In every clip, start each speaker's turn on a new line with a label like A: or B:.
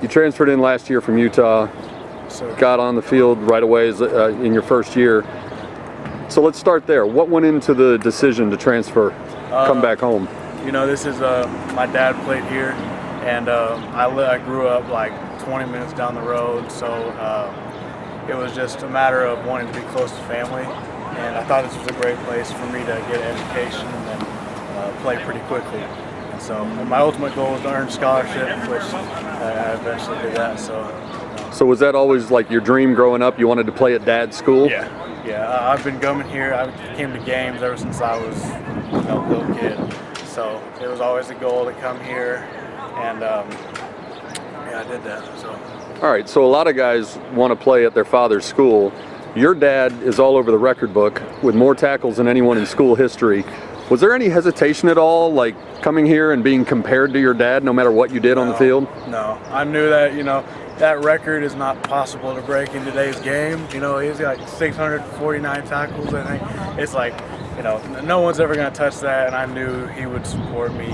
A: You transferred in last year from Utah, got on the field right away in your first year. So let's start there. What went into the decision to transfer, come back home?
B: You know, this is my dad played here, and I grew up like 20 minutes down the road, so it was just a matter of wanting to be close to family, and I thought this was a great place for me to get an education and then play pretty quickly. And so my ultimate goal was to earn scholarship, which I eventually did that. So
A: was that always like your dream growing up? You wanted to play at Dad's school?
B: Yeah. I've been coming here. I came to games ever since I was a little kid. So it was always a goal to come here, and I did that. So.
A: All right, so a lot of guys want to play at their father's school. Your dad is all over the record book with more tackles than anyone in school history. Was there any hesitation at all, like coming here and being compared to your dad no matter what you did on the field?
B: No, I knew that, that record is not possible to break in today's game. He's got 649 tackles, I think. It's like, no one's ever going to touch that, and I knew he would support me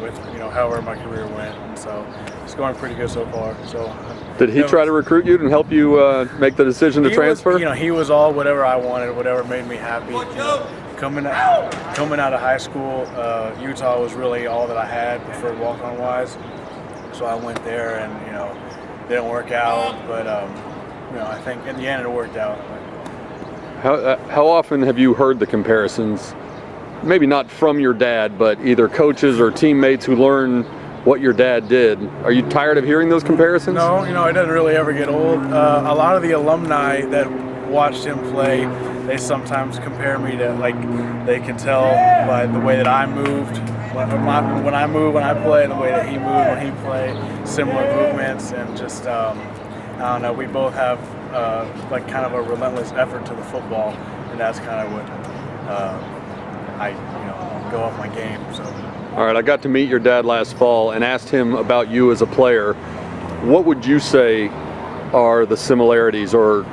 B: with, however my career went. And so it's going pretty good so far. So
A: did he try to recruit you and help you make the decision to transfer?
B: He was all whatever I wanted, whatever made me happy. Coming out of high school, Utah was really all that I had, preferred walk-on wise. So I went there, and didn't work out, but I think in the end it worked out.
A: How often have you heard the comparisons? Maybe not from your dad, but either coaches or teammates who learn what your dad did. Are you tired of hearing those comparisons?
B: No, it doesn't really ever get old. A lot of the alumni that watched him play, they sometimes compare me to, like, they can tell by the way that I moved when I play, and the way that he moved when he played, similar movements, and just I don't know. We both have like kind of a relentless effort to the football, and that's kind of what I go off my game. So.
A: All right, I got to meet your dad last fall and asked him about you as a player. What would you say are the similarities or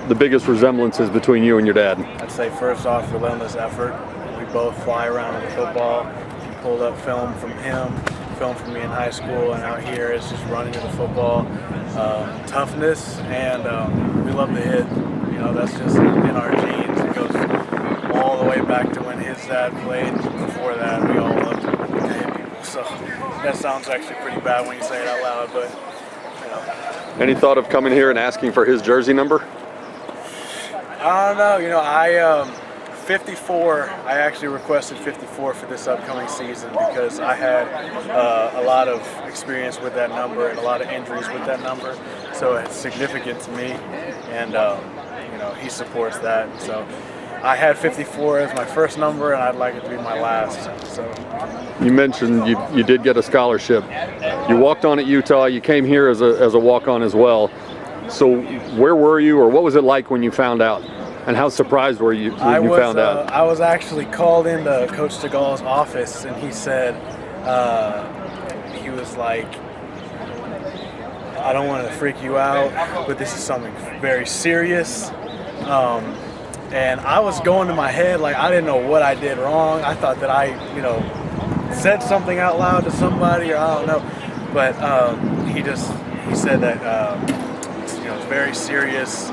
A: the biggest resemblances between you and your dad?
B: I'd say first off, relentless effort. We both fly around with the football. He pulled up film from him, film from me in high school, and out here it's just running to the football. Toughness, and we love to hit. That's just in our genes. It goes all the way back to when his dad played. Before that, we all loved to hit people. So that sounds actually pretty bad when you say it out loud, but
A: Any thought of coming here and asking for his jersey number?
B: I don't know. 54, I actually requested 54 for this upcoming season because I had a lot of experience with that number and a lot of injuries with that number. So it's significant to me, and he supports that. So I had 54 as my first number, and I'd like it to be my last. So
A: you mentioned you did get a scholarship. You walked on at Utah. You came here as a walk-on as well. So where were you, or what was it like when you found out? And how surprised were you when you found out?
B: I was actually called into Coach Stegall's office, and he said, he was like, I don't want to freak you out, but this is something very serious. And I was going to my head like I didn't know what I did wrong. I thought that I, said something out loud to somebody, or I don't know. But he said that it's very serious.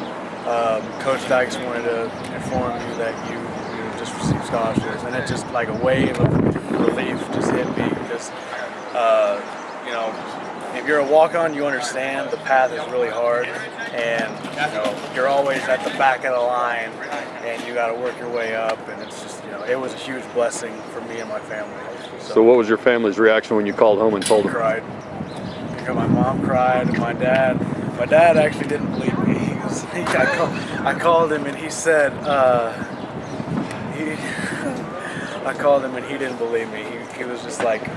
B: Coach Dykes wanted to inform you that you just received scholarships, and it just like a wave of relief just hit me because if you're a walk-on, you understand the path is really hard, and you're always at the back of the line, and you got to work your way up, and it's just it was a huge blessing for me and my family.
A: So what was your family's reaction when you called home and told them?
B: Cried. My mom cried, and my dad actually didn't believe me. I called him, and he said, I called him, and he didn't believe me. He was just like,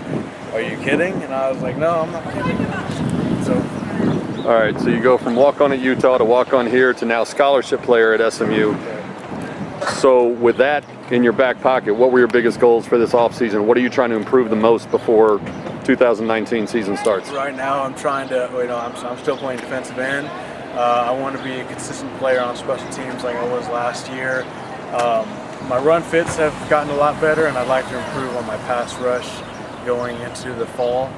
B: "Are you kidding?" And I was like, "No, I'm not kidding." So.
A: All right, so you go from walk-on at Utah to walk-on here to now scholarship player at SMU. So with that in your back pocket, what were your biggest goals for this offseason? What are you trying to improve the most before 2019 season starts?
B: Right now, I'm trying to, I'm still playing defensive end. I want to be a consistent player on special teams like I was last year. My run fits have gotten a lot better, and I'd like to improve on my pass rush going into the fall.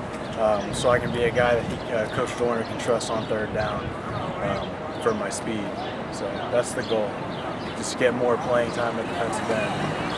B: so I can be a guy that Coach Dorner can trust on third down for my speed. So that's the goal, just get more playing time at defensive end.